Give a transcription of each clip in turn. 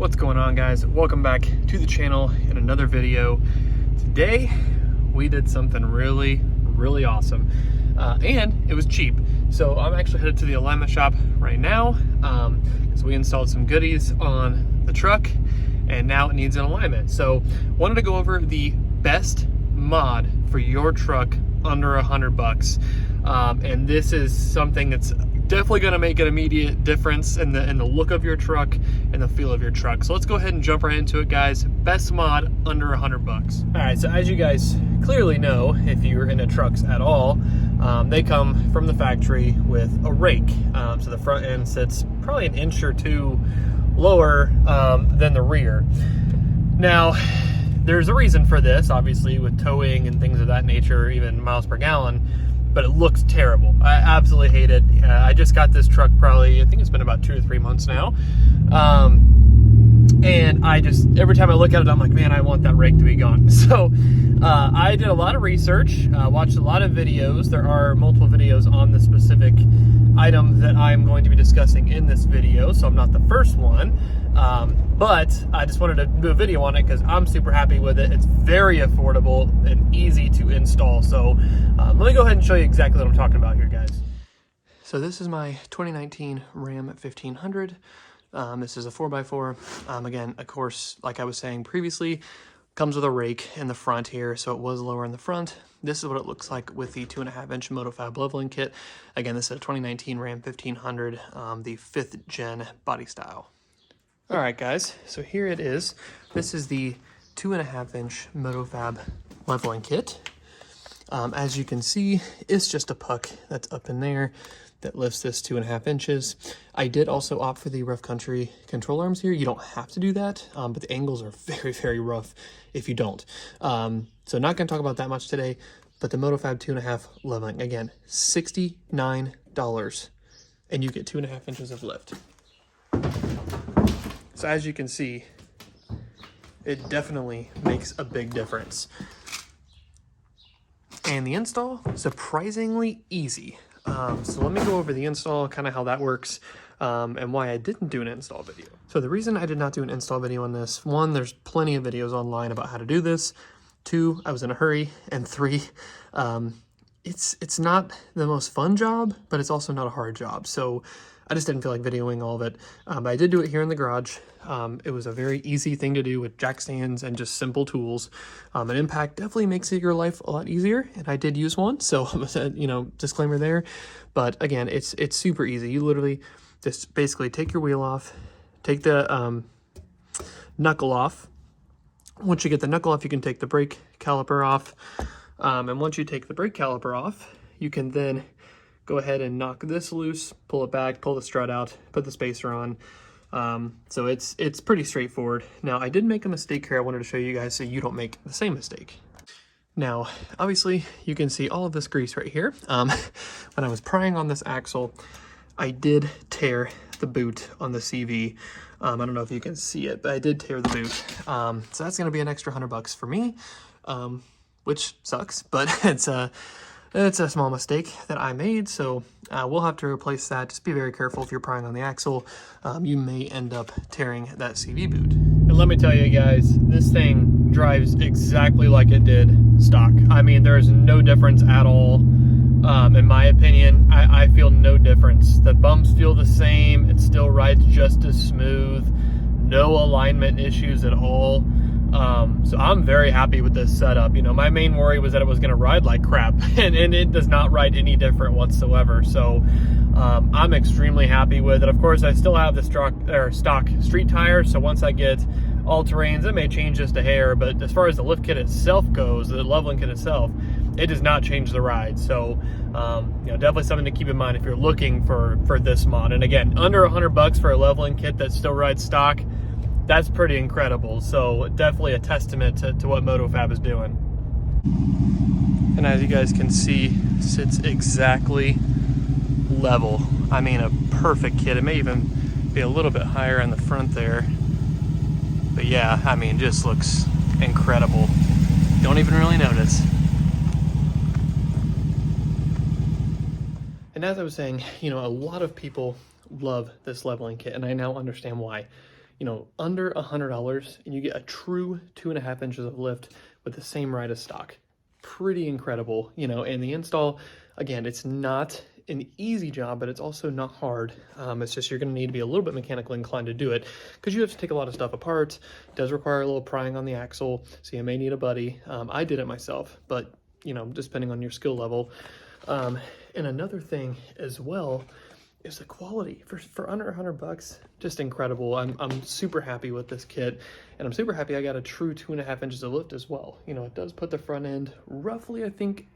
What's going on, guys? Welcome back to the channel in another video. Today we did something really awesome, and it was cheap. So I'm actually headed to the alignment shop right now because we installed some goodies on the truck and now it needs an alignment. So wanted to go over the best mod for your truck under $100. And this is something that's definitely going to make an immediate difference in the look of your truck and the feel of your truck. So let's go ahead and jump right into it, guys. Best mod under $100. All right, so as you guys clearly know, if you're into trucks at all, they come from the factory with a rake. So the front end sits probably an inch or two lower than the rear. Now, there's a reason for this, obviously, with towing and things of that nature, even miles per gallon, but it looks terrible. I absolutely hate it. I just got this truck probably, I think it's been about 2 or 3 months now. And I just, every time I look at it, I'm like, man, I want that rake to be gone. So I did a lot of research, watched a lot of videos. There are multiple videos on the specific item that I'm going to be discussing in this video, so I'm not the first one. But I just wanted to do a video on it because I'm super happy with it. It's very affordable and easy to install. So let me go ahead and show you exactly what I'm talking about here, guys. So this is my 2019 Ram 1500. This is a 4x4. Again, of course, like I was saying previously, comes with a rake in the front here, so it was lower in the front. This is what it looks like with the 2.5-inch MotoFab leveling kit. Again, this is a 2019 Ram 1500, the 5th gen body style. All right, guys, so here it is. This is the 2.5-inch MotoFab leveling kit. As you can see, it's just a puck that's up in there that lifts this 2.5 inches. I did also opt for the rough country control arms here. You don't have to do that, but the angles are very rough if you don't. So not gonna talk about that much today, but the MotoFab 2.5 leveling, again, $69, and you get 2.5 inches of lift. So as you can see, it definitely makes a big difference. And the install, surprisingly easy. So let me go over the install, kind of how that works, and why I didn't do an install video. So the reason I did not do an install video on this, 1, there's plenty of videos online about how to do this. 2, I was in a hurry. And 3, it's not the most fun job, but it's also not a hard job. So I just didn't feel like videoing all of it. I did do it here in the garage. It was a very easy thing to do with jack stands and just simple tools. An impact definitely makes your life a lot easier, and I did use one, so you know, disclaimer there. But again, it's super easy. You literally just basically take your wheel off, take the knuckle off. Once you get the knuckle off, you can take the brake caliper off. And once you take the brake caliper off, you can then go ahead and knock this loose, pull it back, pull the strut out, put the spacer on. So it's pretty straightforward. Now, I did make a mistake here I wanted to show you guys so you don't make the same mistake. Now, obviously, you can see all of this grease right here. When I was prying on this axle, I did tear the boot on the CV. I don't know if you can see it, but I did tear the boot. So that's going to be an extra $100 for me, which sucks, but it's a small mistake that I made, so we'll have to replace that. Just be very careful if you're prying on the axle. You may end up tearing that CV boot. And let me tell you guys, this thing drives exactly like it did stock. I mean, there's no difference at all. In my opinion, I feel no difference. The bumps feel the same. It still rides just as smooth. No alignment issues at all. So I'm very happy with this setup. You know, my main worry was that it was going to ride like crap, and it does not ride any different whatsoever. So I'm extremely happy with it. Of course, I still have the stock street tires, so once I get all terrains, it may change just a hair, but as far as the lift kit itself goes, the leveling kit itself, it does not change the ride. So you know, definitely something to keep in mind if you're looking for this mod. And again, under $100 for a leveling kit that still rides stock, that's pretty incredible. So definitely a testament to what MotoFab is doing. And as you guys can see, sits exactly level. I mean, a perfect kit. It may even be a little bit higher in the front there. But yeah, I mean, just looks incredible. Don't even really notice. And as I was saying, you know, a lot of people love this leveling kit, and I now understand why. you know, under $100, and you get a true 2.5 inches of lift with the same ride as stock. Pretty incredible, you know. And the install, again, it's not an easy job, but it's also not hard. It's just you're going to need to be a little bit mechanically inclined to do it because you have to take a lot of stuff apart. It does require a little prying on the axle, so you may need a buddy. I did it myself, but you know, just depending on your skill level. And another thing as well is the quality for under $100, just incredible. I'm super happy with this kit, and I'm super happy I got a true 2.5 inches of lift as well. You know, it does put the front end roughly, I think,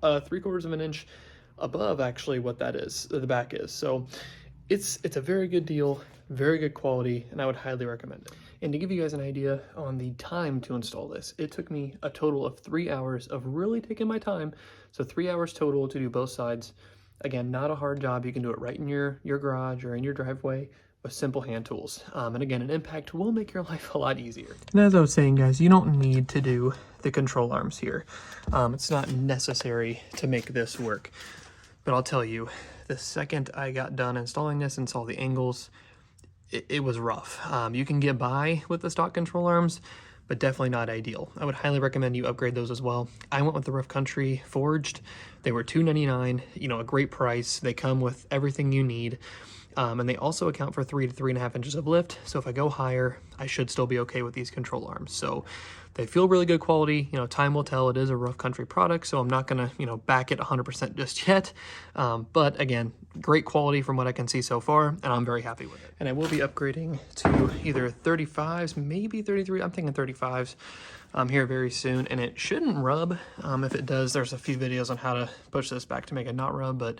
3/4 of an inch above actually what that is, the back is. So it's a very good deal, very good quality, and I would highly recommend it. And to give you guys an idea on the time to install this, it took me a total of 3 hours of really taking my time. So 3 hours total to do both sides. Again, not a hard job. You can do it right in your garage or in your driveway with simple hand tools. And again, an impact will make your life a lot easier. And as I was saying, guys, you don't need to do the control arms here. It's not necessary to make this work. But I'll tell you, the second I got done installing this and saw the angles, it was rough. You can get by with the stock control arms, but definitely not ideal. I would highly recommend you upgrade those as well. I went with the Rough Country forged. They were $2.99, you know, a great price. They come with everything you need. And they also account for 3 to 3.5 inches of lift. So if I go higher, I should still be okay with these control arms. So they feel really good quality. You know, time will tell. It is a Rough Country product, so I'm not gonna, you know, back it 100% just yet. But again, great quality from what I can see so far, and I'm very happy with it. And I will be upgrading to either 35s, maybe 33. I'm thinking 35s here very soon, and it shouldn't rub. If it does, there's a few videos on how to push this back to make it not rub, but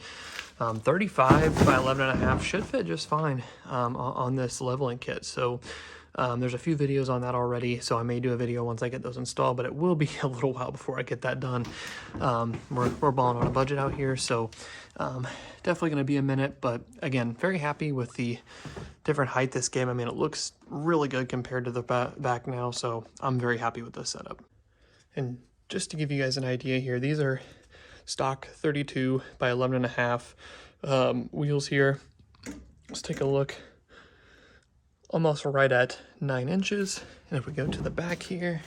35 by 11.5 should fit just fine on this leveling kit. So there's a few videos on that already, so I may do a video once I get those installed, but it will be a little while before I get that done. We're balling on a budget out here, so definitely going to be a minute, but again, very happy with the different height this gave. I mean, it looks really good compared to the back now, so I'm very happy with this setup. And just to give you guys an idea here, these are stock 32 by 11.5 wheels here. Let's take a look. Almost right at 9 inches. And if we go to the back here,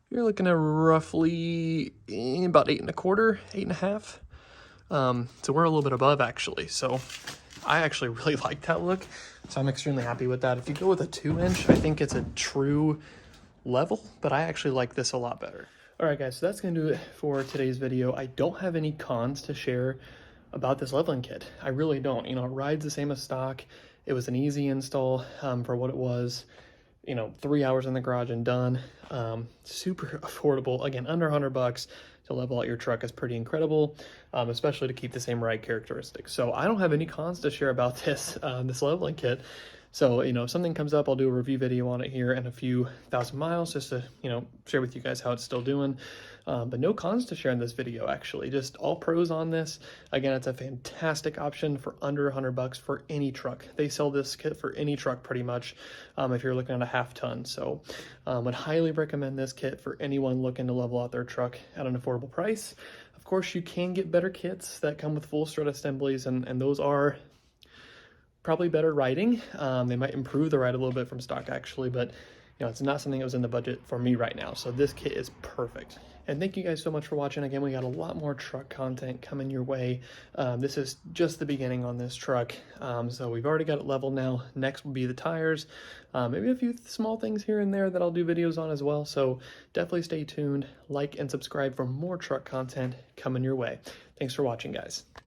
you're looking at roughly about 8.25, 8.5. So we're a little bit above actually. So I actually really like that look. So I'm extremely happy with that. If you go with a 2-inch, I think it's a true level, but I actually like this a lot better. All right, guys, so that's going to do it for today's video. I don't have any cons to share about this leveling kit. I really don't. You know, it rides the same as stock. It was an easy install for what it was. You know, 3 hours in the garage and done. Super affordable. Again, under $100 to level out your truck is pretty incredible, especially to keep the same ride characteristics. So I don't have any cons to share about this this leveling kit. So, you know, if something comes up, I'll do a review video on it here in a few thousand miles just to, you know, share with you guys how it's still doing. But no cons to share in this video, actually. Just all pros on this. Again, it's a fantastic option for under $100 for any truck. They sell this kit for any truck pretty much if you're looking at a 1/2 ton. So would highly recommend this kit for anyone looking to level out their truck at an affordable price. Of course, you can get better kits that come with full strut assemblies, and those are probably better riding. They might improve the ride a little bit from stock actually, but you know, it's not something that was in the budget for me right now. So this kit is perfect. And thank you guys so much for watching. Again, we got a lot more truck content coming your way. This is just the beginning on this truck. So we've already got it leveled now. Next will be the tires. Maybe a few small things here and there that I'll do videos on as well. So definitely stay tuned, like and subscribe for more truck content coming your way. Thanks for watching, guys.